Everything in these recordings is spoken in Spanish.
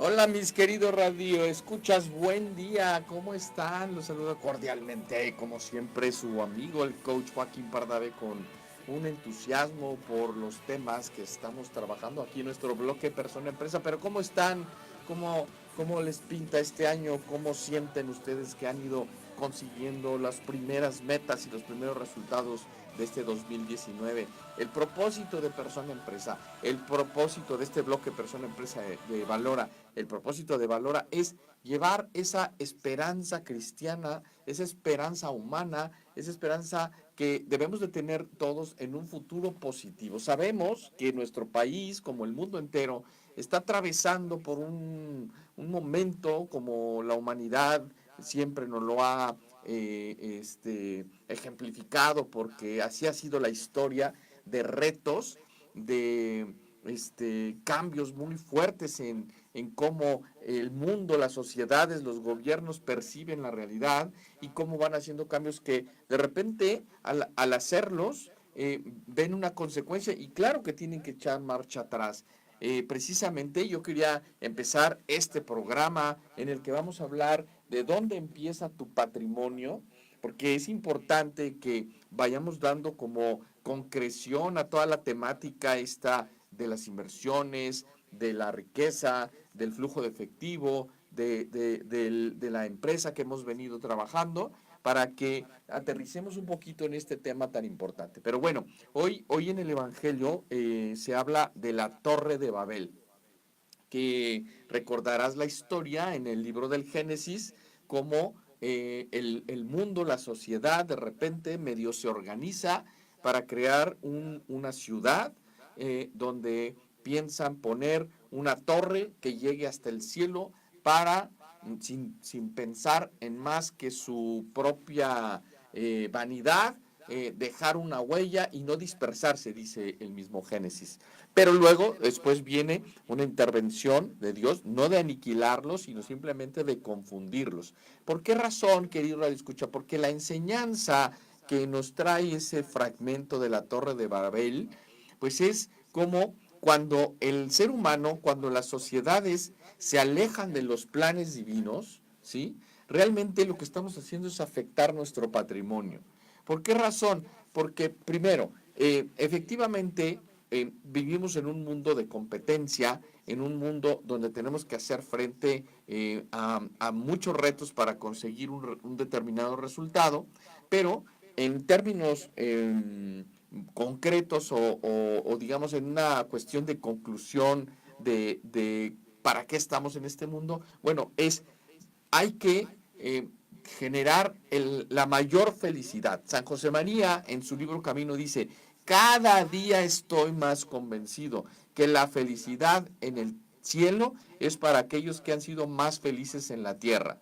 Hola mis queridos radio, escuchas, buen día, ¿cómo están? Los saludo cordialmente, como siempre, su amigo el coach Joaquín Pardavé con un entusiasmo por los temas que estamos trabajando aquí en nuestro bloque Persona Empresa. Pero ¿cómo están? ¿Cómo les pinta este año? ¿Cómo sienten ustedes que han ido consiguiendo las primeras metas y los primeros resultados de este 2019? El propósito de Persona Empresa, el propósito de este bloque Persona Empresa de Valora, el propósito de Valora es llevar esa esperanza cristiana, esa esperanza humana, esa esperanza que debemos de tener todos en un futuro positivo. Sabemos que nuestro país, como el mundo entero, está atravesando por un momento como la humanidad siempre nos lo ha ejemplificado, porque así ha sido la historia de retos, de cambios muy fuertes en cómo el mundo, las sociedades, los gobiernos perciben la realidad y cómo van haciendo cambios que de repente al hacerlos ven una consecuencia y claro que tienen que echar marcha atrás. Precisamente yo quería empezar este programa en el que vamos a hablar de dónde empieza tu patrimonio, porque es importante que vayamos dando como concreción a toda la temática esta de las inversiones, de la riqueza, del flujo de efectivo, de la empresa que hemos venido trabajando, para que aterricemos un poquito en este tema tan importante. Pero bueno, hoy en el Evangelio se habla de la Torre de Babel, que recordarás la historia en el libro del Génesis, cómo el mundo, la sociedad, de repente medio se organiza para crear una ciudad donde piensan poner una torre que llegue hasta el cielo para, sin pensar en más que su propia vanidad, dejar una huella y no dispersarse, dice el mismo Génesis. Pero luego, después viene una intervención de Dios, no de aniquilarlos, sino simplemente de confundirlos. ¿Por qué razón, querido Radio Escucha? Porque la enseñanza que nos trae ese fragmento de la Torre de Babel, pues es como cuando el ser humano, cuando las sociedades se alejan de los planes divinos, ¿sí? Realmente lo que estamos haciendo es afectar nuestro patrimonio. ¿Por qué razón? Porque primero, efectivamente, vivimos en un mundo de competencia, en un mundo donde tenemos que hacer frente a muchos retos para conseguir un determinado resultado, pero en términos concretos o, digamos en una cuestión de conclusión de para qué estamos en este mundo, bueno, hay que generar la mayor felicidad. San José María en su libro Camino dice, cada día estoy más convencido que la felicidad en el cielo es para aquellos que han sido más felices en la tierra.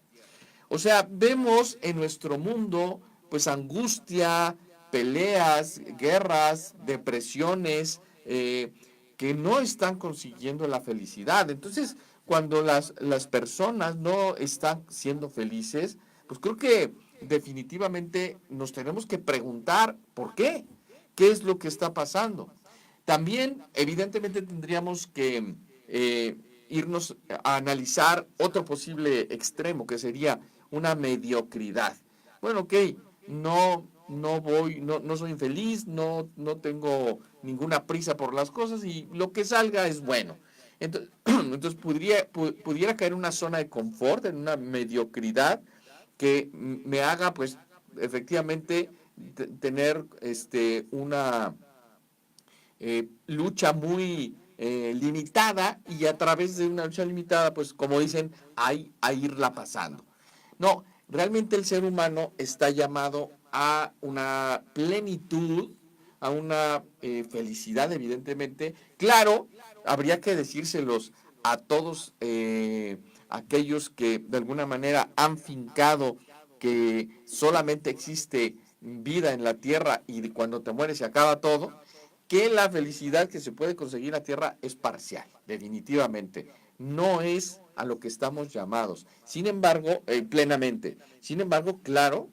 O sea, vemos en nuestro mundo pues angustia, peleas, guerras, depresiones, que no están consiguiendo la felicidad. Entonces, cuando las personas no están siendo felices, pues creo que definitivamente nos tenemos que preguntar por qué, qué es lo que está pasando. También, evidentemente, tendríamos que irnos a analizar otro posible extremo, que sería una mediocridad. Bueno, ok, no soy infeliz, no tengo ninguna prisa por las cosas y lo que salga es bueno. Entonces, entonces pudiera caer en una zona de confort, en una mediocridad que me haga, pues, efectivamente, tener una lucha muy limitada y a través de una lucha limitada, pues como dicen, hay a irla pasando. No, realmente el ser humano está llamado a una plenitud, a una felicidad, evidentemente. Claro, habría que decírselos a todos aquellos que de alguna manera han fincado que solamente existe vida en la tierra y cuando te mueres se acaba todo, que la felicidad que se puede conseguir en la tierra es parcial, definitivamente. No es a lo que estamos llamados. Sin embargo, plenamente. Sin embargo, claro,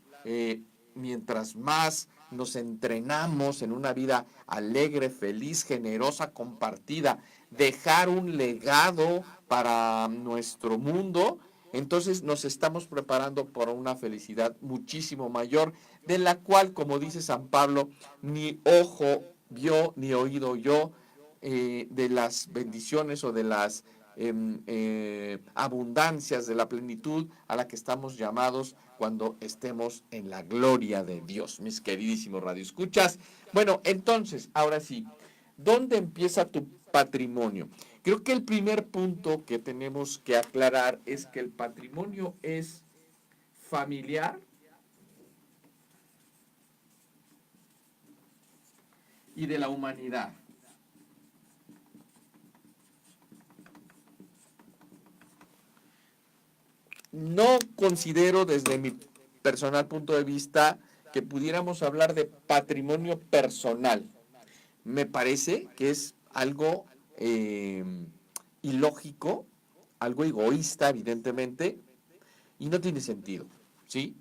mientras más nos entrenamos en una vida alegre, feliz, generosa, compartida, dejar un legado para nuestro mundo, entonces nos estamos preparando para una felicidad muchísimo mayor, de la cual, como dice San Pablo, ni ojo vio ni oído yo, de las bendiciones o de las abundancias, de la plenitud a la que estamos llamados cuando estemos en la gloria de Dios, mis queridísimos radioescuchas. Bueno, entonces, ahora sí, ¿dónde empieza tu patrimonio? Creo que el primer punto que tenemos que aclarar es que el patrimonio es familiar y de la humanidad. No considero desde mi personal punto de vista que pudiéramos hablar de patrimonio personal. Me parece que es algo ilógico, algo egoísta, evidentemente, y no tiene sentido, ¿sí?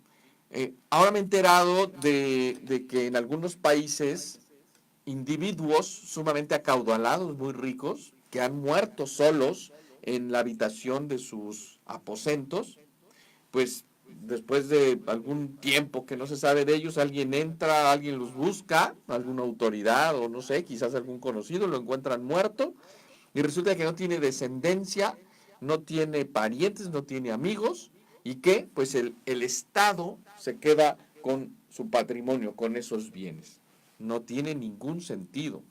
Ahora me he enterado de que en algunos países individuos sumamente acaudalados, muy ricos, que han muerto solos en la habitación de sus aposentos, pues después de algún tiempo que no se sabe de ellos, alguien entra, alguien los busca, alguna autoridad o no sé, quizás algún conocido, lo encuentran muerto y resulta que no tiene descendencia, no tiene parientes, no tiene amigos y que pues el Estado se queda con su patrimonio, con esos bienes. No tiene ningún sentido.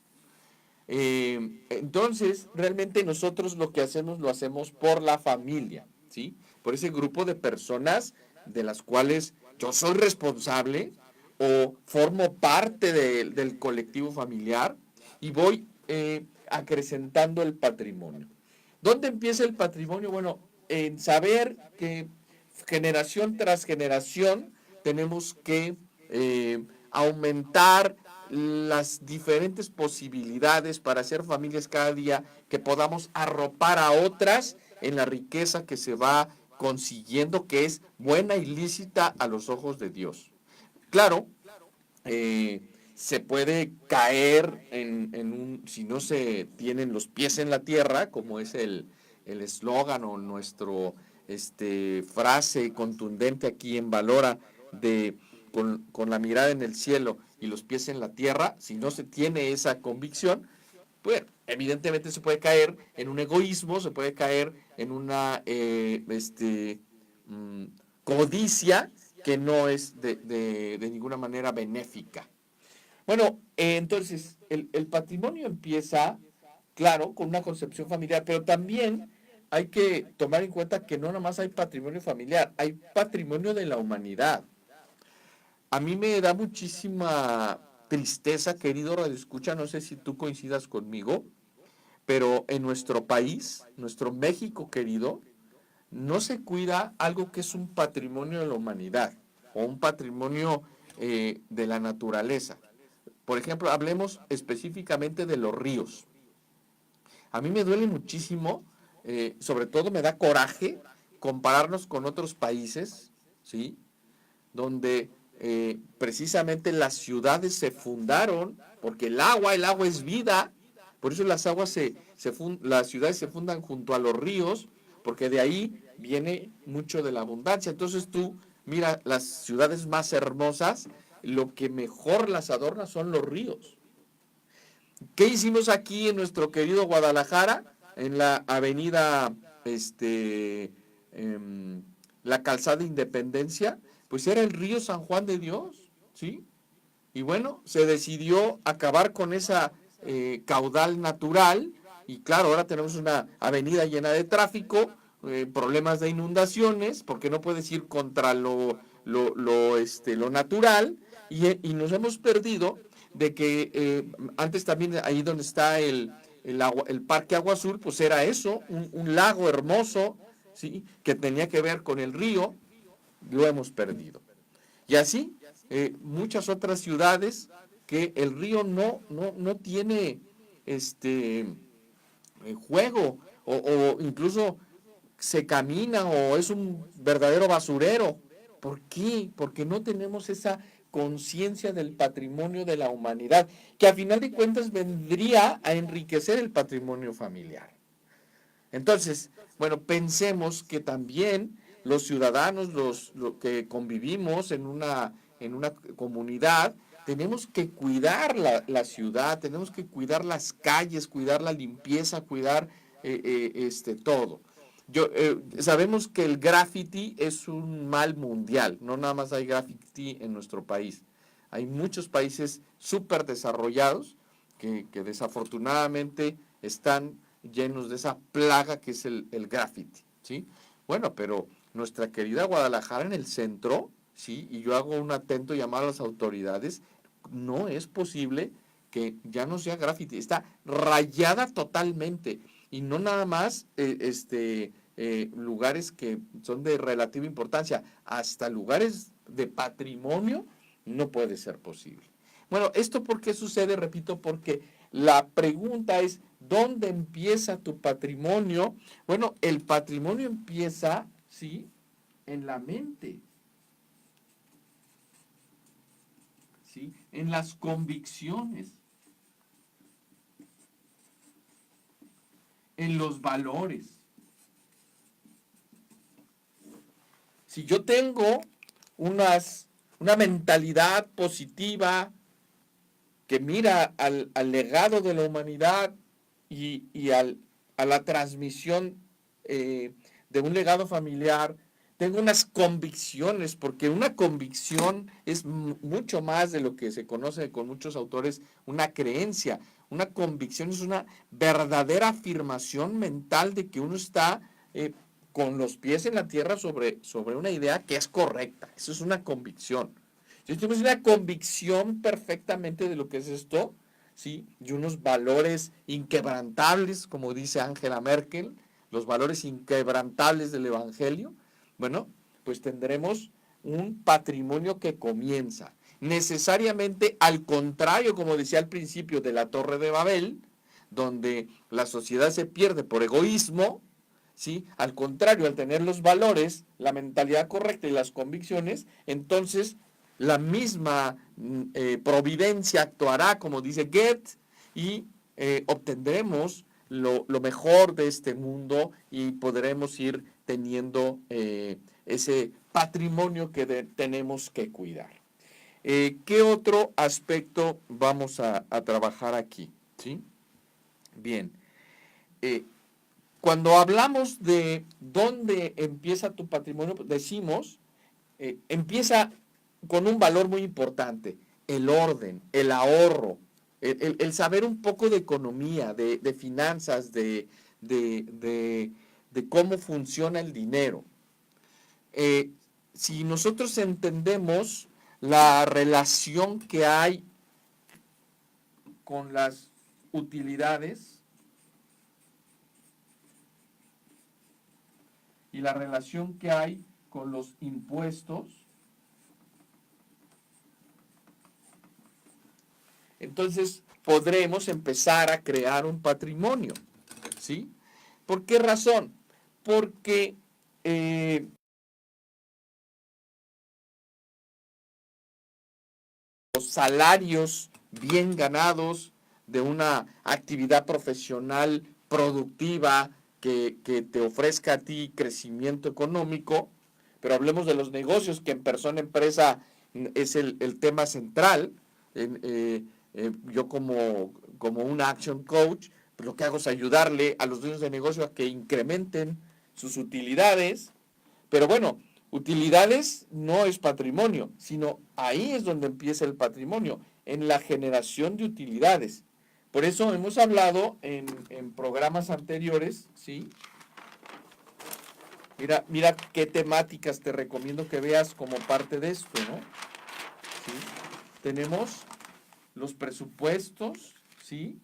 Entonces, realmente nosotros lo que hacemos, lo hacemos por la familia, ¿sí? Por ese grupo de personas de las cuales yo soy responsable o formo parte del colectivo familiar y voy acrecentando el patrimonio. ¿Dónde empieza el patrimonio? Bueno, en saber que generación tras generación tenemos que aumentar las diferentes posibilidades para hacer familias cada día, que podamos arropar a otras en la riqueza que se va consiguiendo, que es buena y lícita a los ojos de Dios. Claro, se puede caer si no se tienen los pies en la tierra, como es el eslogan o nuestro frase contundente aquí en Valora de con la mirada en el cielo y los pies en la tierra, si no se tiene esa convicción, pues evidentemente se puede caer en un egoísmo, se puede caer en una codicia que no es de ninguna manera benéfica. Bueno, entonces el patrimonio empieza, claro, con una concepción familiar, pero también hay que tomar en cuenta que no nada más hay patrimonio familiar, hay patrimonio de la humanidad. A mí me da muchísima tristeza, querido Radio Escucha, no sé si tú coincidas conmigo, pero en nuestro país, nuestro México querido, no se cuida algo que es un patrimonio de la humanidad o un patrimonio de la naturaleza. Por ejemplo, hablemos específicamente de los ríos. A mí me duele muchísimo, sobre todo me da coraje compararnos con otros países, ¿sí? Donde precisamente las ciudades se fundaron, porque el agua es vida, por eso las las ciudades se fundan junto a los ríos, porque de ahí viene mucho de la abundancia. Entonces tú, mira, las ciudades más hermosas, lo que mejor las adorna son los ríos. ¿Qué hicimos aquí en nuestro querido Guadalajara? En la avenida, la calzada Independencia, pues era el río San Juan de Dios, ¿sí? Y bueno, se decidió acabar con esa caudal natural y claro, ahora tenemos una avenida llena de tráfico, problemas de inundaciones, porque no puedes ir contra lo natural y nos hemos perdido de que antes también ahí donde está el Parque Agua Azul, pues era eso, un lago hermoso, ¿sí? Que tenía que ver con el río, lo hemos perdido. Y así, muchas otras ciudades que el río no tiene juego o incluso se camina o es un verdadero basurero. ¿Por qué? Porque no tenemos esa conciencia del patrimonio de la humanidad, que a final de cuentas vendría a enriquecer el patrimonio familiar. Entonces, bueno, pensemos que también los ciudadanos, los que convivimos en una comunidad, tenemos que cuidar la ciudad, tenemos que cuidar las calles, cuidar la limpieza, cuidar todo. Sabemos que el graffiti es un mal mundial, no nada más hay graffiti en nuestro país. Hay muchos países súper desarrollados que desafortunadamente están llenos de esa plaga que es el graffiti, ¿sí? Bueno, pero nuestra querida Guadalajara en el centro, ¿sí? Y yo hago un atento llamado a las autoridades, no es posible que ya no sea graffiti, está rayada totalmente, y no nada más lugares que son de relativa importancia, hasta lugares de patrimonio, no puede ser posible. Bueno, ¿esto por qué sucede? Repito, porque la pregunta es, ¿dónde empieza tu patrimonio? Bueno, el patrimonio empieza, ¿sí?, en la mente, ¿sí?, en las convicciones, en los valores. Si yo tengo una mentalidad positiva que mira al legado de la humanidad y a la transmisión de un legado familiar, tengo unas convicciones, porque una convicción es mucho más de lo que se conoce con muchos autores, una creencia. Una convicción es una verdadera afirmación mental de que uno está con los pies en la tierra sobre una idea que es correcta. Eso es una convicción. Si tenemos una convicción perfectamente de lo que es esto, ¿sí?, y unos valores inquebrantables, como dice Angela Merkel, los valores inquebrantables del Evangelio, bueno, pues tendremos un patrimonio que comienza. Necesariamente al contrario, como decía al principio, de la Torre de Babel, donde la sociedad se pierde por egoísmo, ¿sí? Al contrario, al tener los valores, la mentalidad correcta y las convicciones, entonces la misma providencia actuará, como dice Goethe, y obtendremos lo mejor de este mundo y podremos ir teniendo ese patrimonio que tenemos que cuidar. ¿Qué otro aspecto vamos a trabajar aquí? ¿Sí? Bien. Cuando hablamos de dónde empieza tu patrimonio, decimos, empieza con un valor muy importante, el orden, el ahorro, el saber un poco de economía, de finanzas, de cómo funciona el dinero. Si nosotros entendemos la relación que hay con las utilidades y la relación que hay con los impuestos, entonces podremos empezar a crear un patrimonio, ¿sí? ¿Por qué razón? Porque los salarios bien ganados de una actividad profesional productiva que te ofrezca a ti crecimiento económico, pero hablemos de los negocios, que en persona empresa es el tema central. Yo como un action coach, pues lo que hago es ayudarle a los dueños de negocio a que incrementen sus utilidades, pero bueno, utilidades no es patrimonio, sino ahí es donde empieza el patrimonio, en la generación de utilidades. Por eso hemos hablado en programas anteriores, ¿sí? Mira qué temáticas te recomiendo que veas como parte de esto, ¿no? ¿Sí? Tenemos los presupuestos, ¿sí?,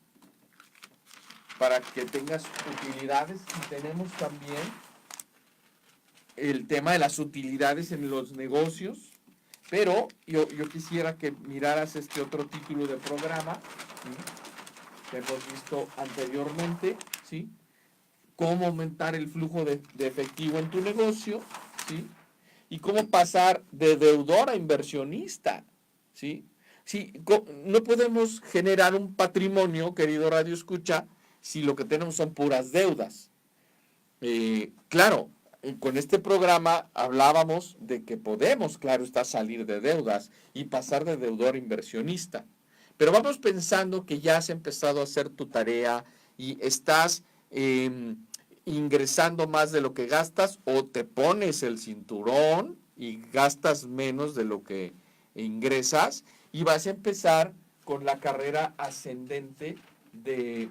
para que tengas utilidades, y tenemos también el tema de las utilidades en los negocios, pero yo quisiera que miraras este otro título de programa, ¿sí?, que hemos visto anteriormente, ¿sí?, cómo aumentar el flujo de efectivo en tu negocio, ¿sí?, y cómo pasar de deudor a inversionista. ¿sí? Sí, no podemos generar un patrimonio, querido Radio Escucha, si lo que tenemos son puras deudas. Claro, con este programa hablábamos de que podemos, claro está, salir de deudas y pasar de deudor a inversionista. Pero vamos pensando que ya has empezado a hacer tu tarea y estás ingresando más de lo que gastas, o te pones el cinturón y gastas menos de lo que ingresas, y vas a empezar con la carrera ascendente de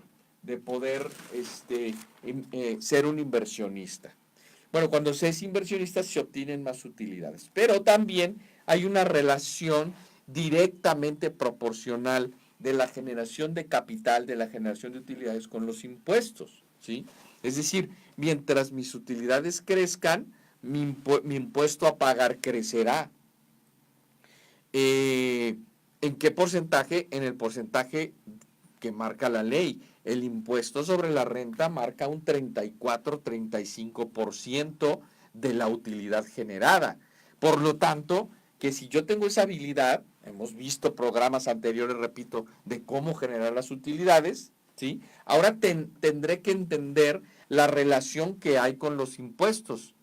poder ser un inversionista. Bueno, cuando se es inversionista se obtienen más utilidades, pero también hay una relación directamente proporcional de la generación de capital, de la generación de utilidades con los impuestos, ¿sí? Es decir, mientras mis utilidades crezcan, mi impuesto a pagar crecerá. ¿En qué porcentaje? En el porcentaje que marca la ley. El impuesto sobre la renta marca un 34-35% de la utilidad generada. Por lo tanto, que si yo tengo esa habilidad, hemos visto programas anteriores, repito, de cómo generar las utilidades, ¿sí? Ahora tendré que entender la relación que hay con los impuestos,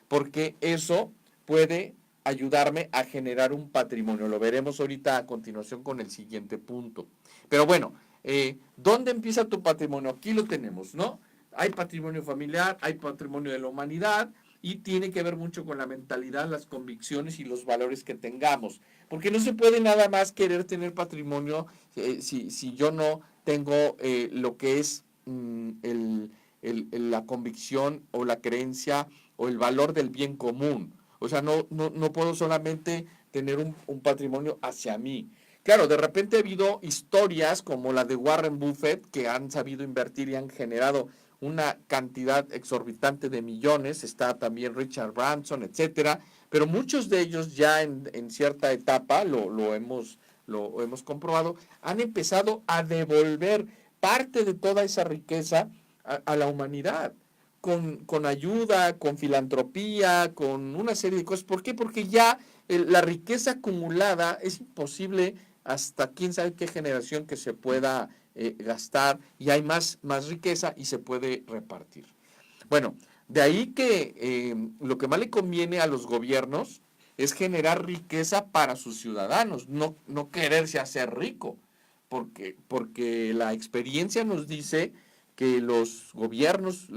porque eso puede ayudarme a generar un patrimonio. Lo veremos ahorita a continuación con el siguiente punto. Pero bueno, ¿dónde empieza tu patrimonio? Aquí lo tenemos, ¿no? Hay patrimonio familiar, hay patrimonio de la humanidad, y tiene que ver mucho con la mentalidad, las convicciones y los valores que tengamos. Porque no se puede nada más querer tener patrimonio si yo no tengo lo que es la convicción o la creencia o el valor del bien común. O sea, no puedo solamente tener un patrimonio hacia mí. Claro, de repente ha habido historias como la de Warren Buffett, que han sabido invertir y han generado una cantidad exorbitante de millones. Está también Richard Branson, etcétera. Pero muchos de ellos ya en cierta etapa, lo hemos comprobado, han empezado a devolver parte de toda esa riqueza a la humanidad. Con ayuda, con filantropía, con una serie de cosas. ¿Por qué? Porque ya la riqueza acumulada es imposible hasta quién sabe qué generación que se pueda gastar, y hay más riqueza y se puede repartir. Bueno, de ahí que lo que más le conviene a los gobiernos es generar riqueza para sus ciudadanos, no quererse hacer rico, porque la experiencia nos dice que los gobiernos,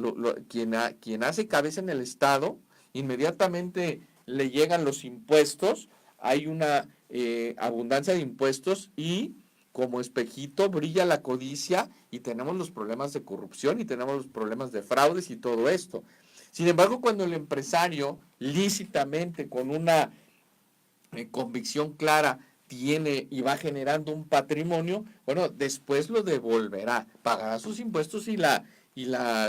quien hace cabeza en el Estado, inmediatamente le llegan los impuestos, hay una abundancia de impuestos, y como espejito brilla la codicia, y tenemos los problemas de corrupción y tenemos los problemas de fraudes y todo esto. Sin embargo, cuando el empresario lícitamente, con una convicción clara, tiene y va generando un patrimonio, bueno, después lo devolverá, pagará sus impuestos y la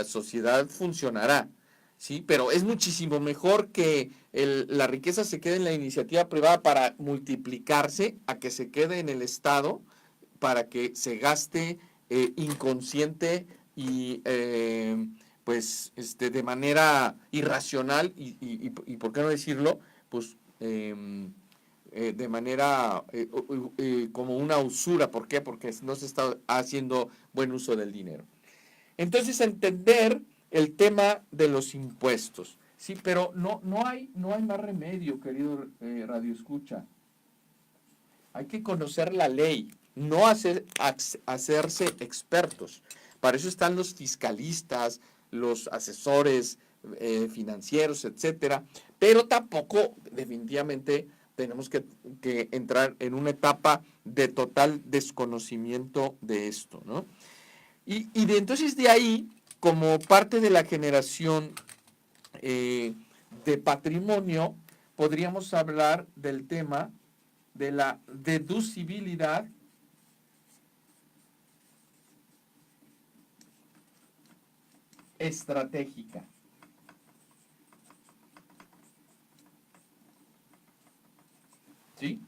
sociedad funcionará, ¿sí? Pero es muchísimo mejor que la riqueza se quede en la iniciativa privada para multiplicarse, a que se quede en el Estado para que se gaste inconsciente y pues de manera irracional y por qué no decirlo, pues de manera como una usura. ¿Por qué? Porque no se está haciendo buen uso del dinero. Entonces, entender el tema de los impuestos, sí, pero no hay más remedio, querido Radio Escucha. Hay que conocer la ley, no hacerse expertos. Para eso están los fiscalistas, los asesores financieros, etcétera. Pero tampoco, definitivamente, tenemos que entrar en una etapa de total desconocimiento de esto, ¿no? Y entonces de ahí, como parte de la generación de patrimonio, podríamos hablar del tema de la deducibilidad estratégica. ¿Sí?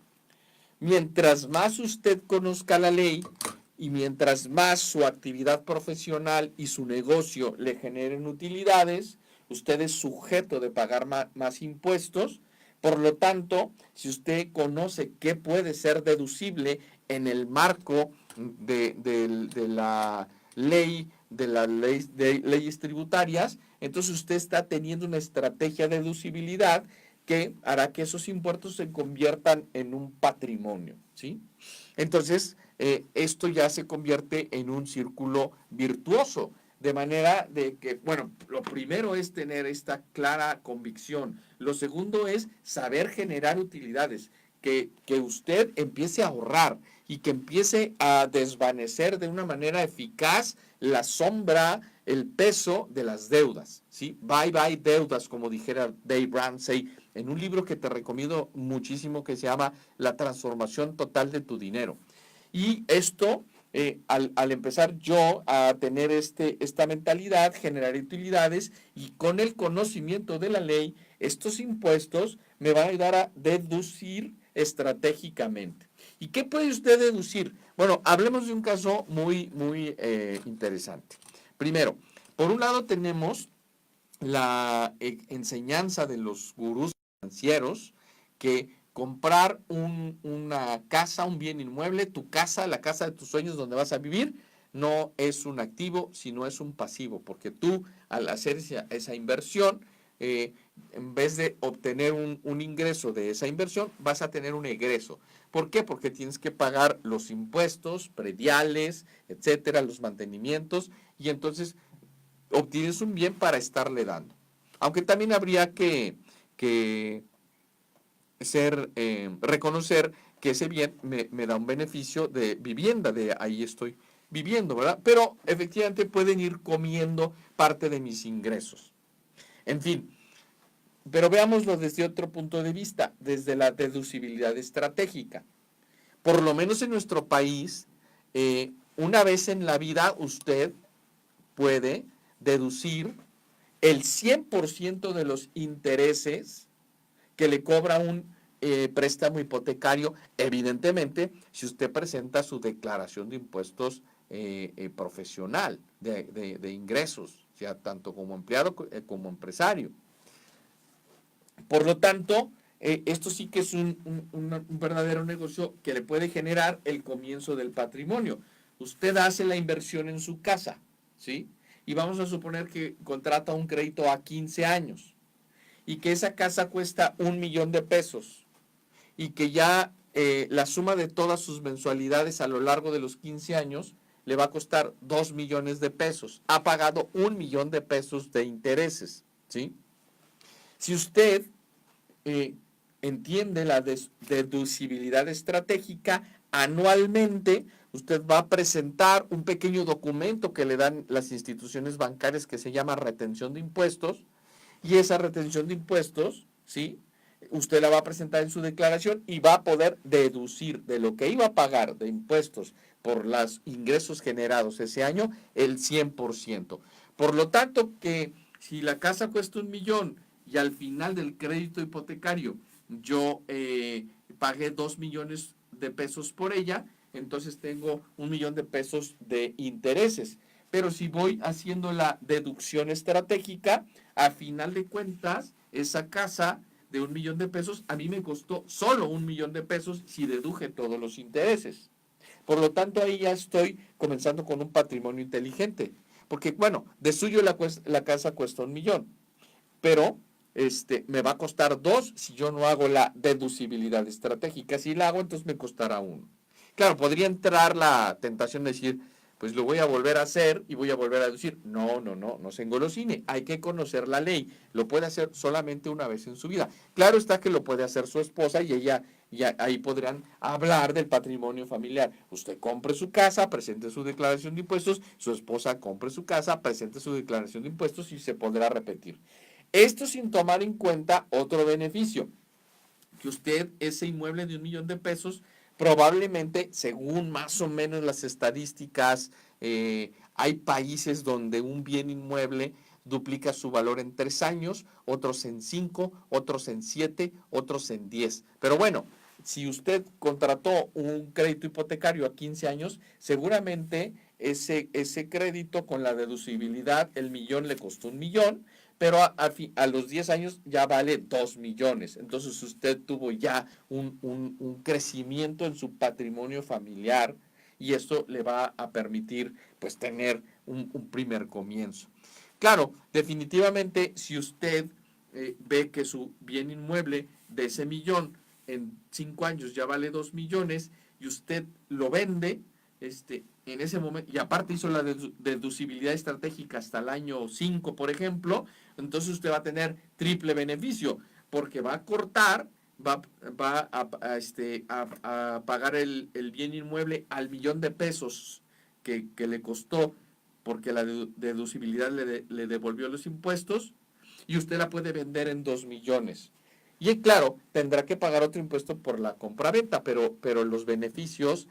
Mientras más usted conozca la ley y mientras más su actividad profesional y su negocio le generen utilidades, usted es sujeto de pagar más impuestos, Por lo tanto, si usted conoce qué puede ser deducible en el marco de la ley, de leyes tributarias, entonces usted está teniendo una estrategia de deducibilidad que hará que esos impuestos se conviertan en un patrimonio, ¿sí? Entonces, esto ya se convierte en un círculo virtuoso, de manera de que, bueno, lo primero es tener esta clara convicción. Lo segundo es saber generar utilidades, que usted empiece a ahorrar y que empiece a desvanecer de una manera eficaz la sombra, el peso de las deudas, ¿sí? Bye bye deudas, como dijera Dave Ramsey en un libro que te recomiendo muchísimo que se llama La transformación total de tu dinero. Y esto, al empezar yo a tener esta mentalidad, generar utilidades y con el conocimiento de la ley, estos impuestos me van a ayudar a deducir estratégicamente. ¿Y qué puede usted deducir? Bueno, hablemos de un caso muy interesante. Primero, por un lado tenemos la enseñanza de los gurús financieros que comprar una casa, un bien inmueble, tu casa, la casa de tus sueños donde vas a vivir, no es un activo, sino es un pasivo, porque tú al hacer esa inversión, en vez de obtener un ingreso de esa inversión, vas a tener un egreso. ¿Por qué? Porque tienes que pagar los impuestos, prediales, etcétera, los mantenimientos, y entonces obtienes un bien para estarle dando. Aunque también habría que reconocer que ese bien me da un beneficio de vivienda, de ahí estoy viviendo, ¿verdad? Pero efectivamente pueden ir comiendo parte de mis ingresos. En fin, pero veámoslo desde otro punto de vista, desde la deducibilidad estratégica. Por lo menos en nuestro país, una vez en la vida usted puede deducir el 100% de los intereses que le cobra un préstamo hipotecario, evidentemente, si usted presenta su declaración de impuestos profesional, de ingresos, sea tanto como empleado como empresario. Por lo tanto, esto sí que es un verdadero negocio que le puede generar el comienzo del patrimonio. Usted hace la inversión en su casa, ¿sí? Y vamos a suponer que contrata un crédito a 15 años y que esa casa cuesta 1,000,000 de pesos y que ya la suma de todas sus mensualidades a lo largo de los 15 años le va a costar 2,000,000 de pesos. Ha pagado 1,000,000 de pesos de intereses, ¿sí? Si usted entiende la deducibilidad estratégica, anualmente usted va a presentar un pequeño documento que le dan las instituciones bancarias que se llama retención de impuestos, y esa retención de impuestos, ¿sí? Usted la va a presentar en su declaración y va a poder deducir de lo que iba a pagar de impuestos por los ingresos generados ese año el 100%. Por lo tanto, que si la casa cuesta 1,000,000 y al final del crédito hipotecario yo pagué 2,000,000 de pesos por ella, entonces tengo 1,000,000 de pesos de intereses. Pero si voy haciendo la deducción estratégica, a final de cuentas, esa casa de 1,000,000 de pesos a mí me costó solo 1,000,000 de pesos si deduje todos los intereses. Por lo tanto, ahí ya estoy comenzando con un patrimonio inteligente. Porque, bueno, de suyo la casa cuesta 1,000,000, pero me va a costar 2 si yo no hago la deducibilidad estratégica. Si la hago, entonces me costará 1. Claro, podría entrar la tentación de decir, pues lo voy a volver a hacer y voy a volver a deducir. No se engolosine. Hay que conocer la ley. Lo puede hacer solamente una vez en su vida. Claro está que lo puede hacer su esposa y ella, ahí podrán hablar del patrimonio familiar. Usted compre su casa, presente su declaración de impuestos, su esposa compre su casa, presente su declaración de impuestos y se podrá repetir. Esto sin tomar en cuenta otro beneficio, que usted ese inmueble de 1,000,000 de pesos, probablemente, según más o menos las estadísticas, hay países donde un bien inmueble duplica su valor en 3 años, otros en 5, otros en 7, otros en 10. Pero bueno, si usted contrató un crédito hipotecario a 15 años, seguramente ese crédito con la deducibilidad, el 1,000,000 le costó 1,000,000, pero a los 10 años ya vale 2 millones. Entonces usted tuvo ya un crecimiento en su patrimonio familiar y esto le va a permitir pues tener un primer comienzo. Claro, definitivamente si usted ve que su bien inmueble de ese millón en 5 años ya vale 2 millones y usted lo vende, en ese momento, y aparte hizo la deducibilidad estratégica hasta el año 5, por ejemplo, entonces usted va a tener triple beneficio, porque va a cortar, va a pagar el bien inmueble al millón de pesos que le costó, porque la deducibilidad le devolvió los impuestos, y usted la puede vender en 2 millones. Y claro, tendrá que pagar otro impuesto por la compraventa, pero los beneficios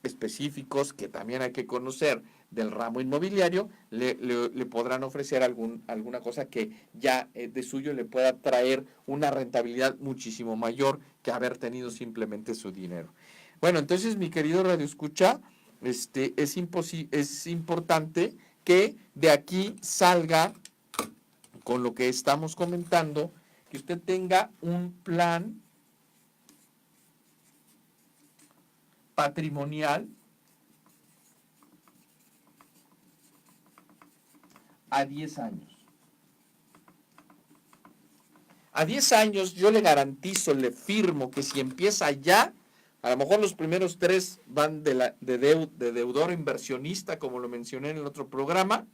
específicos que también hay que conocer del ramo inmobiliario le podrán ofrecer alguna cosa que ya de suyo le pueda traer una rentabilidad muchísimo mayor que haber tenido simplemente su dinero. Bueno, entonces, mi querido Radio Escucha, es importante que de aquí salga, con lo que estamos comentando, que usted tenga un plan patrimonial a 10 años. A 10 años yo le garantizo, le firmo que si empieza ya, a lo mejor los primeros 3 van de deudor inversionista, como lo mencioné en el otro programa,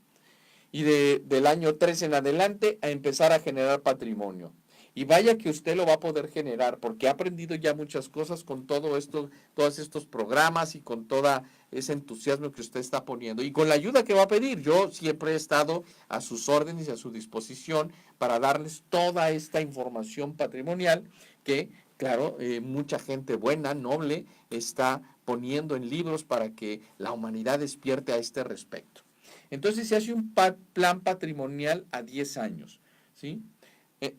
y del año 3 en adelante a empezar a generar patrimonio. Y vaya que usted lo va a poder generar, porque ha aprendido ya muchas cosas con todo esto, todos estos programas y con todo ese entusiasmo que usted está poniendo. Y con la ayuda que va a pedir, yo siempre he estado a sus órdenes y a su disposición para darles toda esta información patrimonial que, claro, mucha gente buena, noble, está poniendo en libros para que la humanidad despierte a este respecto. Entonces se hace un plan patrimonial a 10 años, ¿sí?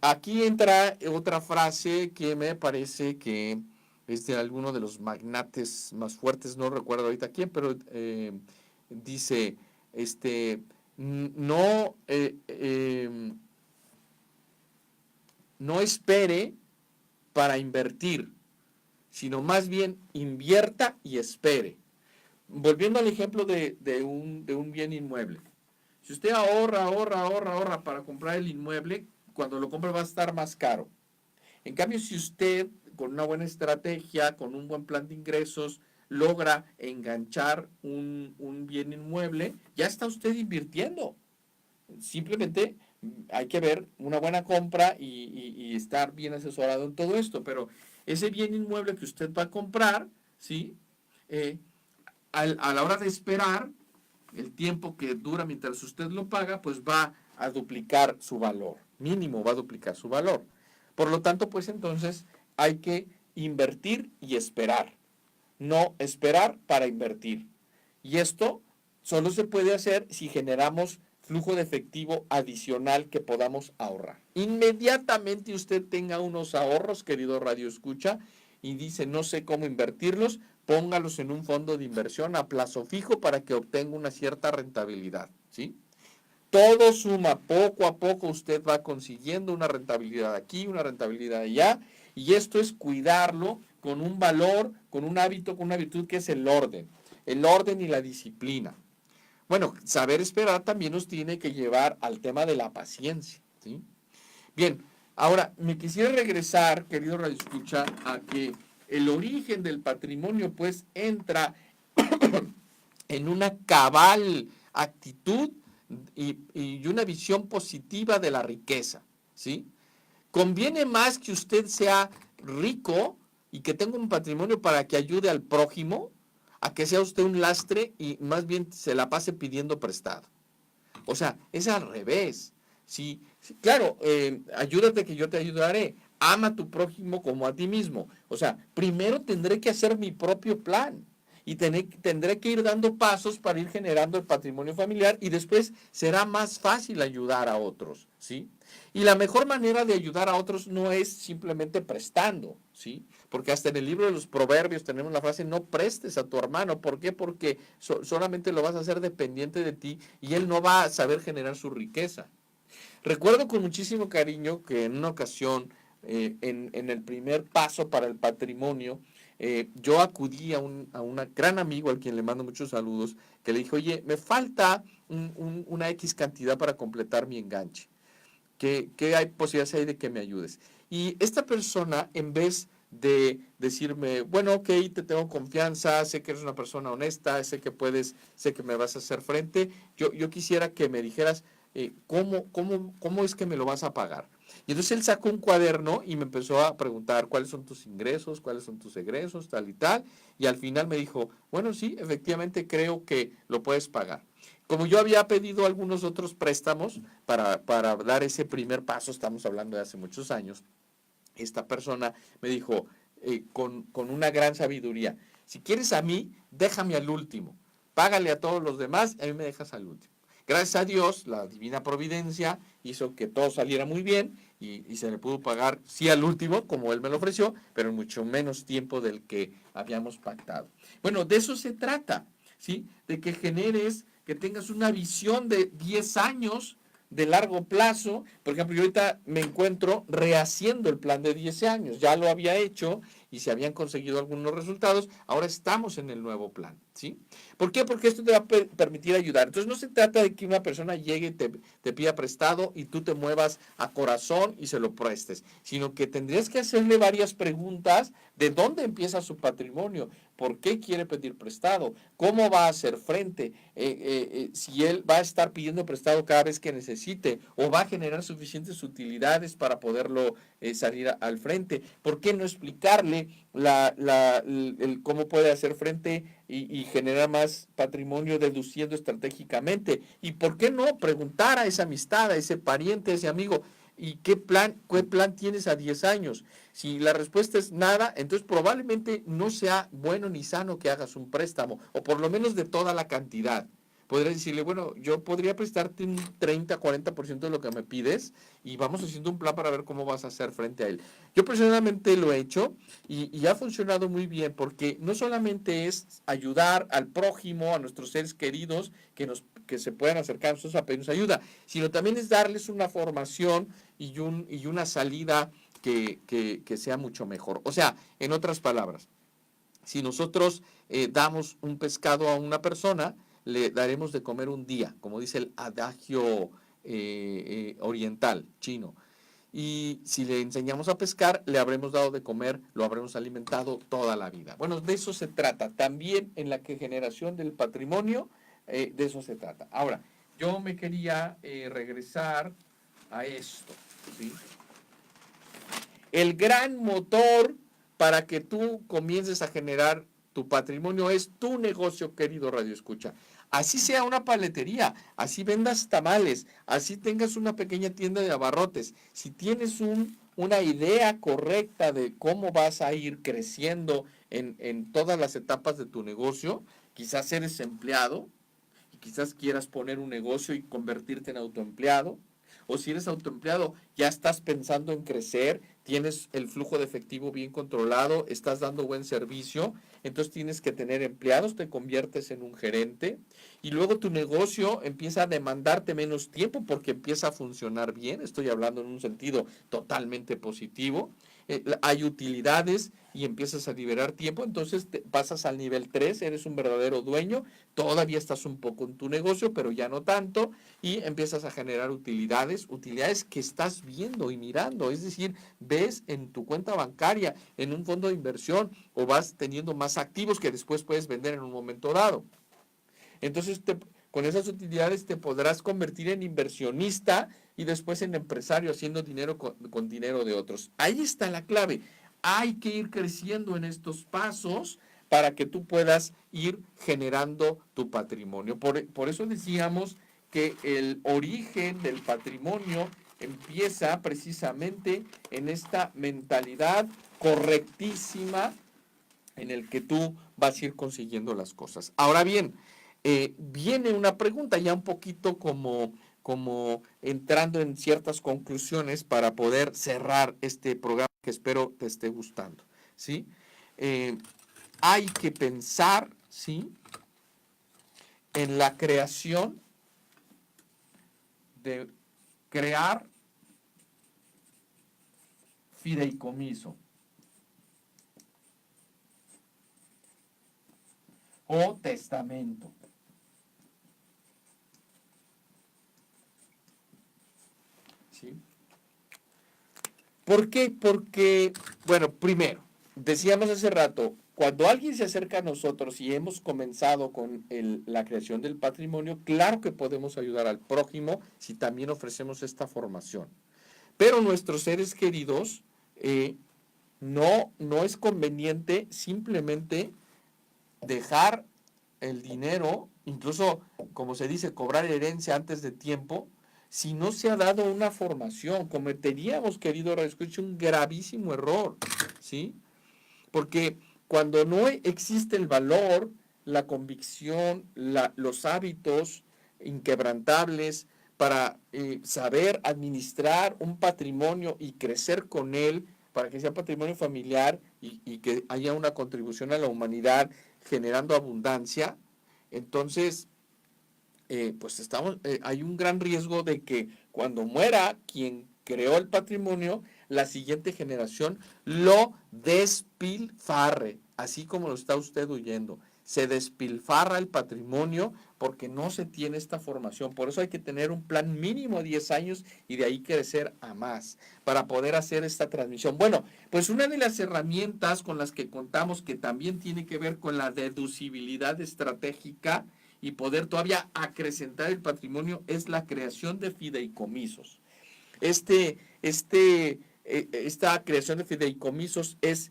Aquí entra otra frase que me parece que es de alguno de los magnates más fuertes, no recuerdo ahorita quién, pero dice, no, no espere para invertir, sino más bien invierta y espere. Volviendo al ejemplo de un bien inmueble. Si usted ahorra para comprar el inmueble, cuando lo compre va a estar más caro. En cambio, si usted con una buena estrategia, con un buen plan de ingresos, logra enganchar un bien inmueble, ya está usted invirtiendo. Simplemente hay que ver una buena compra y estar bien asesorado en todo esto. Pero ese bien inmueble que usted va a comprar, ¿sí? A la hora de esperar, el tiempo que dura mientras usted lo paga, pues va a duplicar su valor. Mínimo va a duplicar su valor. Por lo tanto, pues entonces hay que invertir y esperar. No esperar para invertir. Y esto solo se puede hacer si generamos flujo de efectivo adicional que podamos ahorrar. Inmediatamente usted tenga unos ahorros, querido Radio Escucha, y dice no sé cómo invertirlos, póngalos en un fondo de inversión a plazo fijo para que obtenga una cierta rentabilidad, ¿sí? Todo suma, poco a poco usted va consiguiendo una rentabilidad aquí, una rentabilidad allá, y esto es cuidarlo con un valor, con un hábito, con una virtud que es el orden y la disciplina. Bueno, saber esperar también nos tiene que llevar al tema de la paciencia, ¿sí? Bien, ahora me quisiera regresar, querido Radio Escucha, a que el origen del patrimonio pues entra en una cabal actitud y una visión positiva de la riqueza, ¿sí? Conviene más que usted sea rico y que tenga un patrimonio para que ayude al prójimo, a que sea usted un lastre y más bien se la pase pidiendo prestado. O sea, es al revés. Sí, claro, ayúdate que yo te ayudaré. Ama a tu prójimo como a ti mismo. O sea, primero tendré que hacer mi propio plan y tendré que ir dando pasos para ir generando el patrimonio familiar y después será más fácil ayudar a otros, ¿sí? Y la mejor manera de ayudar a otros no es simplemente prestando, ¿sí? Porque hasta en el libro de los Proverbios tenemos la frase no prestes a tu hermano. ¿Por qué? Porque solamente lo vas a hacer dependiente de ti y él no va a saber generar su riqueza. Recuerdo con muchísimo cariño que en una ocasión, en el primer paso para el patrimonio, yo acudí a un gran amigo al quien le mando muchos saludos, que le dije, oye, me falta una X cantidad para completar mi enganche. ¿Qué hay posibilidades hay de que me ayudes? Y esta persona, en vez de decirme, bueno, ok, te tengo confianza, sé que eres una persona honesta, sé que me vas a hacer frente, yo quisiera que me dijeras cómo es que me lo vas a pagar. Y entonces él sacó un cuaderno y me empezó a preguntar cuáles son tus ingresos, cuáles son tus egresos, tal y tal. Y al final me dijo, bueno, sí, efectivamente creo que lo puedes pagar. Como yo había pedido algunos otros préstamos para dar ese primer paso, estamos hablando de hace muchos años, esta persona me dijo con una gran sabiduría, si quieres a mí, déjame al último, págale a todos los demás y a mí me dejas al último. Gracias a Dios, la divina providencia hizo que todo saliera muy bien y se le pudo pagar, sí al último, como él me lo ofreció, pero en mucho menos tiempo del que habíamos pactado. Bueno, de eso se trata, ¿sí? De que generes, que tengas una visión de 10 años de largo plazo. Por ejemplo, yo ahorita me encuentro rehaciendo el plan de 10 años. Ya lo había hecho y se habían conseguido algunos resultados. Ahora estamos en el nuevo plan, ¿sí? ¿Por qué? Porque esto te va a permitir ayudar. Entonces, no se trata de que una persona llegue y te pida prestado y tú te muevas a corazón y se lo prestes, sino que tendrías que hacerle varias preguntas de dónde empieza su patrimonio, por qué quiere pedir prestado, cómo va a hacer frente, si él va a estar pidiendo prestado cada vez que necesite o va a generar suficientes utilidades para poderlo salir al frente. ¿Por qué no explicarle cómo puede hacer frente y generar más patrimonio deduciendo estratégicamente? ¿Y por qué no preguntar a esa amistad, a ese pariente, a ese amigo? ¿Y qué plan tienes a 10 años? Si la respuesta es nada, entonces probablemente no sea bueno ni sano que hagas un préstamo, o por lo menos de toda la cantidad. Podrías decirle, bueno, yo podría prestarte un 30, 40% de lo que me pides y vamos haciendo un plan para ver cómo vas a hacer frente a él. Yo personalmente lo he hecho y ha funcionado muy bien porque no solamente es ayudar al prójimo, a nuestros seres queridos que se puedan acercar a nosotros a pedirnos ayuda, sino también es darles una formación y una salida que sea mucho mejor. O sea, en otras palabras, si nosotros damos un pescado a una persona, le daremos de comer un día, como dice el adagio oriental, chino. Y si le enseñamos a pescar, le habremos dado de comer, lo habremos alimentado toda la vida. Bueno, de eso se trata. También en la generación del patrimonio, de eso se trata. Ahora, yo me quería regresar a esto, ¿sí? El gran motor para que tú comiences a generar tu patrimonio es tu negocio, querido Radio Escucha. Así sea una paletería, así vendas tamales, así tengas una pequeña tienda de abarrotes. Si tienes una idea correcta de cómo vas a ir creciendo en todas las etapas de tu negocio, quizás eres empleado y quizás quieras poner un negocio y convertirte en autoempleado. O si eres autoempleado, ya estás pensando en crecer, tienes el flujo de efectivo bien controlado, estás dando buen servicio, entonces tienes que tener empleados, te conviertes en un gerente y luego tu negocio empieza a demandarte menos tiempo porque empieza a funcionar bien, estoy hablando en un sentido totalmente positivo. Hay utilidades y empiezas a liberar tiempo, entonces pasas al nivel 3, eres un verdadero dueño, todavía estás un poco en tu negocio, pero ya no tanto, y empiezas a generar utilidades que estás viendo y mirando, es decir, ves en tu cuenta bancaria, en un fondo de inversión, o vas teniendo más activos que después puedes vender en un momento dado. Entonces, con esas utilidades te podrás convertir en inversionista y después en empresario haciendo dinero con dinero de otros. Ahí está la clave. Hay que ir creciendo en estos pasos para que tú puedas ir generando tu patrimonio. Por eso decíamos que el origen del patrimonio empieza precisamente en esta mentalidad correctísima en el que tú vas a ir consiguiendo las cosas. Ahora bien, viene una pregunta ya un poquito como entrando en ciertas conclusiones para poder cerrar este programa que espero te esté gustando, ¿sí? Hay que pensar, ¿sí?, en la creación de crear fideicomiso o testamento. ¿Sí? ¿Por qué? Porque, bueno, primero, decíamos hace rato, cuando alguien se acerca a nosotros y hemos comenzado con la creación del patrimonio, claro que podemos ayudar al prójimo si también ofrecemos esta formación. Pero nuestros seres queridos, no es conveniente simplemente dejar el dinero, incluso, como se dice, cobrar herencia antes de tiempo, si no se ha dado una formación. Cometeríamos, querido radioescucha, un gravísimo error, ¿sí? Porque cuando no existe el valor, la convicción, los hábitos inquebrantables para saber administrar un patrimonio y crecer con él, para que sea patrimonio familiar y que haya una contribución a la humanidad generando abundancia, entonces pues hay un gran riesgo de que cuando muera quien creó el patrimonio, la siguiente generación lo despilfarre, así como lo está usted oyendo. Se despilfarra el patrimonio porque no se tiene esta formación. Por eso hay que tener un plan mínimo de 10 años y de ahí crecer a más para poder hacer esta transmisión. Bueno, pues una de las herramientas con las que contamos, que también tiene que ver con la deducibilidad estratégica y poder todavía acrecentar el patrimonio, es la creación de fideicomisos. Esta creación de fideicomisos es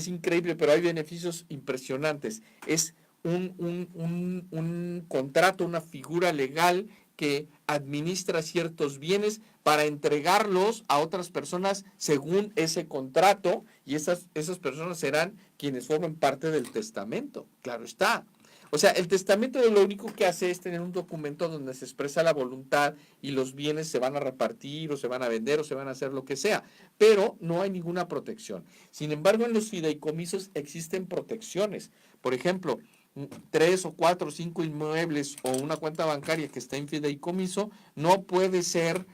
increíble, pero hay beneficios impresionantes. Es un contrato, una figura legal que administra ciertos bienes para entregarlos a otras personas según ese contrato, y esas personas serán quienes formen parte del testamento. Claro está. O sea, el testamento lo único que hace es tener un documento donde se expresa la voluntad y los bienes se van a repartir o se van a vender o se van a hacer lo que sea, pero no hay ninguna protección. Sin embargo, en los fideicomisos existen protecciones. Por ejemplo, 3 o 4 o 5 inmuebles o una cuenta bancaria que está en fideicomiso no puede ser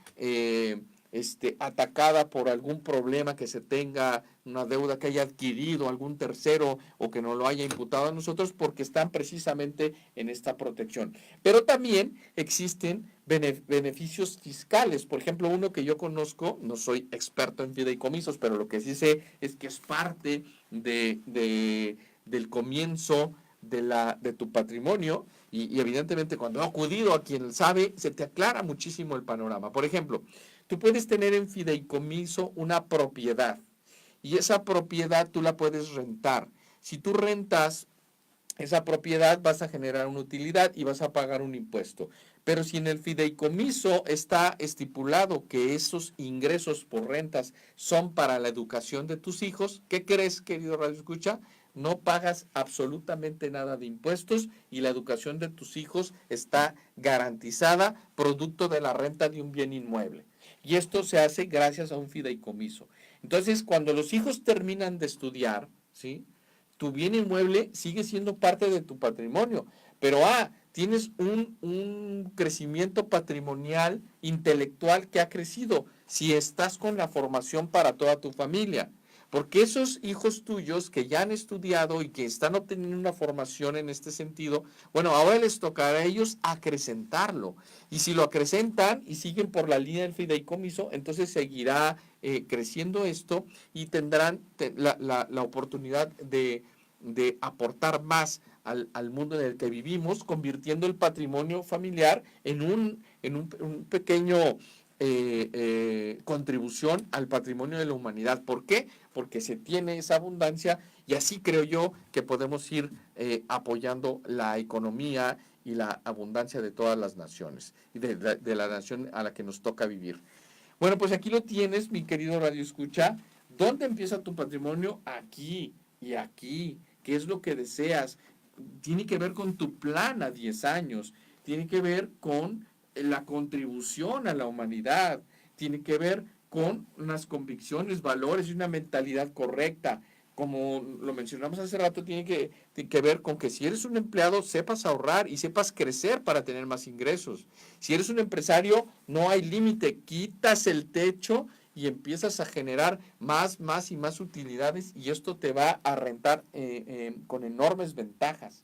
atacada por algún problema que se tenga, una deuda que haya adquirido algún tercero o que no lo haya imputado a nosotros, porque están precisamente en esta protección. Pero también existen beneficios fiscales. Por ejemplo, uno que yo conozco, no soy experto en fideicomisos, pero lo que sí sé es que es parte del comienzo de tu patrimonio, y evidentemente cuando ha acudido a quien sabe, se te aclara muchísimo el panorama. Por ejemplo, tú puedes tener en fideicomiso una propiedad y esa propiedad tú la puedes rentar. Si tú rentas esa propiedad, vas a generar una utilidad y vas a pagar un impuesto. Pero si en el fideicomiso está estipulado que esos ingresos por rentas son para la educación de tus hijos, ¿qué crees, querido Radio Escucha? No pagas absolutamente nada de impuestos y la educación de tus hijos está garantizada producto de la renta de un bien inmueble. Y esto se hace gracias a un fideicomiso. Entonces, cuando los hijos terminan de estudiar, ¿sí?, tu bien inmueble sigue siendo parte de tu patrimonio, pero tienes un crecimiento patrimonial, intelectual que ha crecido si estás con la formación para toda tu familia. Porque esos hijos tuyos que ya han estudiado y que están obteniendo una formación en este sentido, bueno, ahora les tocará a ellos acrecentarlo. Y si lo acrecentan y siguen por la línea del fideicomiso, entonces seguirá creciendo esto y tendrán la oportunidad de aportar más al mundo en el que vivimos, convirtiendo el patrimonio familiar en un pequeño contribución al patrimonio de la humanidad. ¿Por qué? Porque se tiene esa abundancia y así creo yo que podemos ir apoyando la economía y la abundancia de todas las naciones y de la nación a la que nos toca vivir. Bueno, pues aquí lo tienes, mi querido Radio Escucha. ¿Dónde empieza tu patrimonio? Aquí y aquí. ¿Qué es lo que deseas? Tiene que ver con tu plan a 10 años. Tiene que ver con la contribución a la humanidad. Tiene que ver con unas convicciones, valores y una mentalidad correcta. como lo mencionamos hace rato, tiene que ver con que si eres un empleado, sepas ahorrar y sepas crecer para tener más ingresos. Si eres un empresario, no hay límite, quitas el techo y empiezas a generar más y más utilidades y esto te va a rentar con enormes ventajas.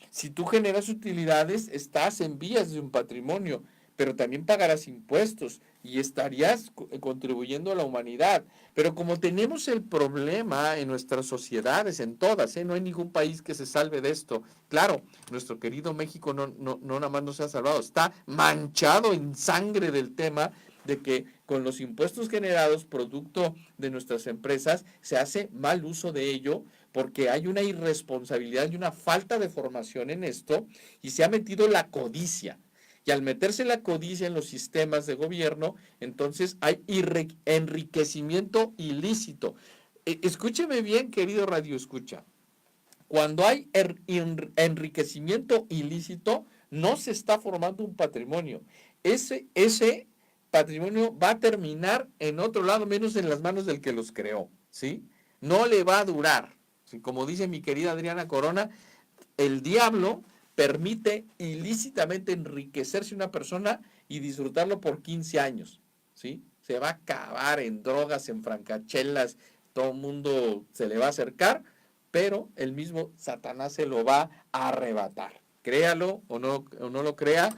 Si tú generas utilidades, estás en vías de un patrimonio, pero también pagarás impuestos y estarías contribuyendo a la humanidad. Pero como tenemos el problema en nuestras sociedades, en todas, no hay ningún país que se salve de esto. Claro, nuestro querido México no nada más no se ha salvado, está manchado en sangre del tema de que con los impuestos generados producto de nuestras empresas se hace mal uso de ello porque hay una irresponsabilidad y una falta de formación en esto y se ha metido la codicia. Y al meterse la codicia en los sistemas de gobierno, entonces hay enriquecimiento ilícito. Escúcheme bien, querido Radio Escucha. Cuando hay enriquecimiento ilícito, no se está formando un patrimonio. Ese patrimonio va a terminar en otro lado, menos en las manos del que los creó, ¿sí? No le va a durar. ¿Sí? Como dice mi querida Adriana Corona, el diablo permite ilícitamente enriquecerse una persona y disfrutarlo por 15 años, ¿sí? Se va a acabar en drogas, en francachelas, todo el mundo se le va a acercar, pero el mismo Satanás se lo va a arrebatar. Créalo o no lo crea,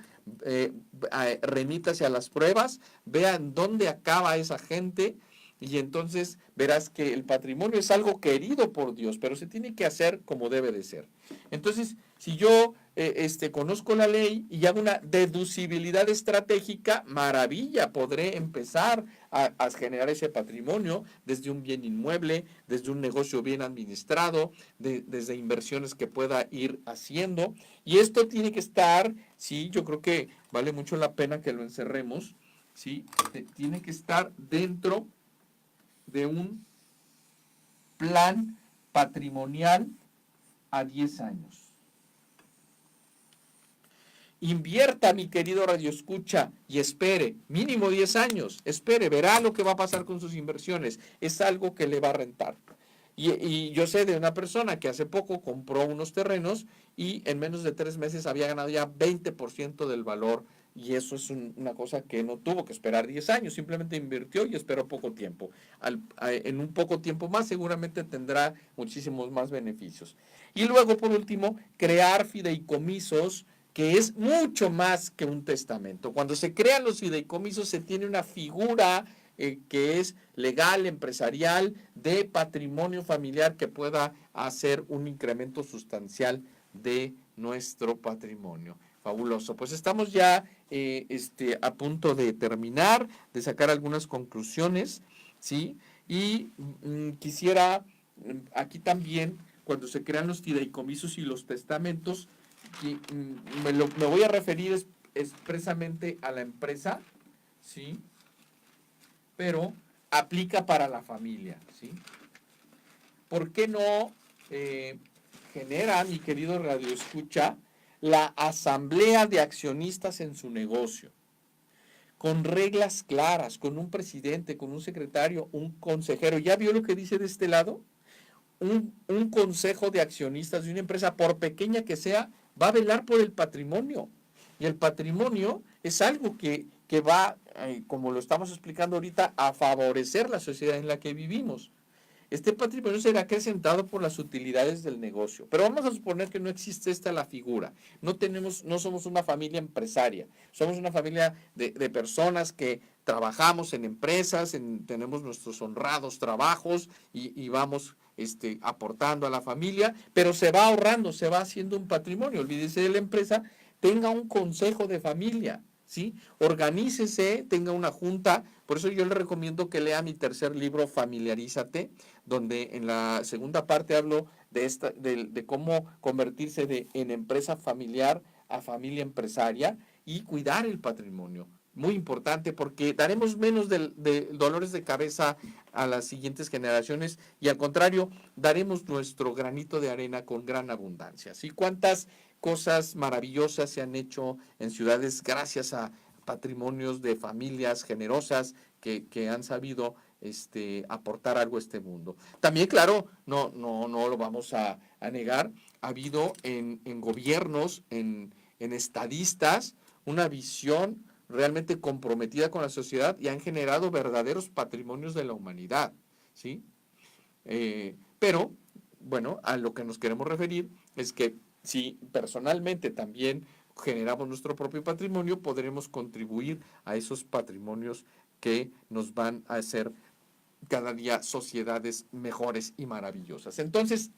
remítase a las pruebas, vean dónde acaba esa gente y entonces verás que el patrimonio es algo querido por Dios, pero se tiene que hacer como debe de ser. Entonces, si yo conozco la ley y hago una deducibilidad estratégica, maravilla, podré empezar a generar ese patrimonio desde un bien inmueble, desde un negocio bien administrado, desde inversiones que pueda ir haciendo. Y esto tiene que estar, sí, yo creo que vale mucho la pena que lo encerremos, sí, tiene que estar dentro de un plan patrimonial a 10 años. Invierta, mi querido Radio Escucha, y espere, mínimo 10 años, espere, verá lo que va a pasar con sus inversiones. Es algo que le va a rentar. Y yo sé de una persona que hace poco compró unos terrenos y en menos de 3 meses había ganado ya 20% del valor. Y eso es una cosa que no tuvo que esperar 10 años, simplemente invirtió y esperó poco tiempo. En un poco tiempo más seguramente tendrá muchísimos más beneficios. Y luego, por último, crear fideicomisos, que es mucho más que un testamento. Cuando se crean los fideicomisos se tiene una figura que es legal, empresarial, de patrimonio familiar que pueda hacer un incremento sustancial de nuestro patrimonio. Fabuloso. Pues estamos ya a punto de terminar, de sacar algunas conclusiones, ¿sí? Y quisiera aquí también, cuando se crean los fideicomisos y los testamentos, me voy a referir expresamente a la empresa, ¿sí? Pero aplica para la familia, ¿sí? ¿Por qué no genera, mi querido Radio Escucha, la asamblea de accionistas en su negocio? Con reglas claras, con un presidente, con un secretario, un consejero. ¿Ya vio lo que dice de este lado? Un consejo de accionistas de una empresa, por pequeña que sea, va a velar por el patrimonio. Y el patrimonio es algo que va, como lo estamos explicando ahorita, a favorecer la sociedad en la que vivimos. Este patrimonio será acrecentado por las utilidades del negocio. Pero vamos a suponer que no existe la figura. No somos una familia empresaria. Somos una familia de personas que trabajamos en empresas, tenemos nuestros honrados trabajos y vamos aportando a la familia, pero se va ahorrando, se va haciendo un patrimonio. Olvídese de la empresa, tenga un consejo de familia, ¿sí? Organícese, tenga una junta. Por eso yo le recomiendo que lea mi tercer libro, Familiarízate, donde en la segunda parte hablo de cómo convertirse en empresa familiar a familia empresaria y cuidar el patrimonio. Muy importante porque daremos menos de dolores de cabeza a las siguientes generaciones y al contrario, daremos nuestro granito de arena con gran abundancia. ¿Sí? ¿Cuántas cosas maravillosas se han hecho en ciudades gracias a patrimonios de familias generosas que han sabido aportar algo a este mundo. También, claro, no lo vamos a negar, ha habido en gobiernos, en estadistas, una visión realmente comprometida con la sociedad y han generado verdaderos patrimonios de la humanidad, ¿sí? Pero, bueno, a lo que nos queremos referir es que si personalmente también generamos nuestro propio patrimonio, podremos contribuir a esos patrimonios que nos van a hacer cada día sociedades mejores y maravillosas. Entonces,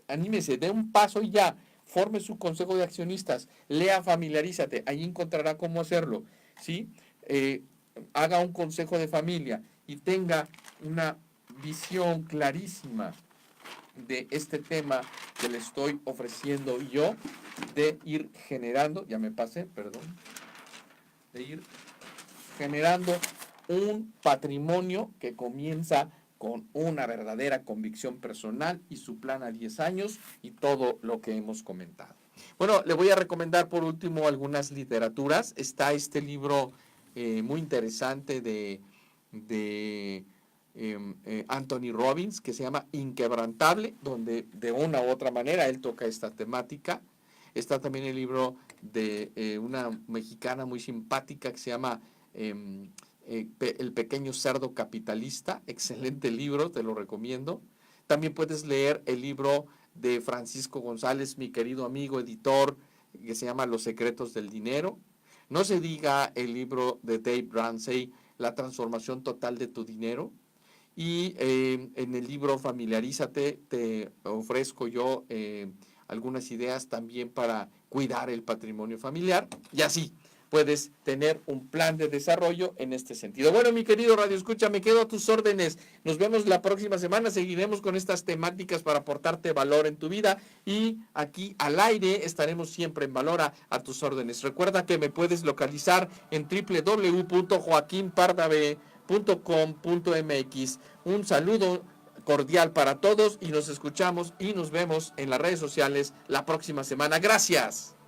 anímese, dé un paso y ya, forme su consejo de accionistas, lea, familiarízate, ahí encontrará cómo hacerlo, ¿sí? Haga un consejo de familia y tenga una visión clarísima de este tema que le estoy ofreciendo yo, de ir generando, ya me pasé, perdón, de ir generando un patrimonio que comienza con una verdadera convicción personal y su plan a 10 años y todo lo que hemos comentado. Bueno, le voy a recomendar por último algunas literaturas. Está este libro muy interesante de Anthony Robbins, que se llama Inquebrantable, donde de una u otra manera él toca esta temática. Está también el libro de una mexicana muy simpática que se llama El pequeño cerdo capitalista. Excelente libro, te lo recomiendo. También puedes leer el libro de Francisco González, mi querido amigo editor, que se llama Los secretos del dinero. No se diga el libro de Dave Ramsey, La transformación total de tu dinero. Y en el libro Familiarízate te ofrezco yo algunas ideas también para cuidar el patrimonio familiar, y así puedes tener un plan de desarrollo en este sentido. Bueno, mi querido Radio Escucha, me quedo a tus órdenes. Nos vemos la próxima semana. Seguiremos con estas temáticas para aportarte valor en tu vida, y aquí al aire estaremos siempre en Valor a tus órdenes. Recuerda que me puedes localizar en www.joaquinpardavé.com.mx. Un saludo cordial para todos y nos escuchamos y nos vemos en las redes sociales la próxima semana. Gracias.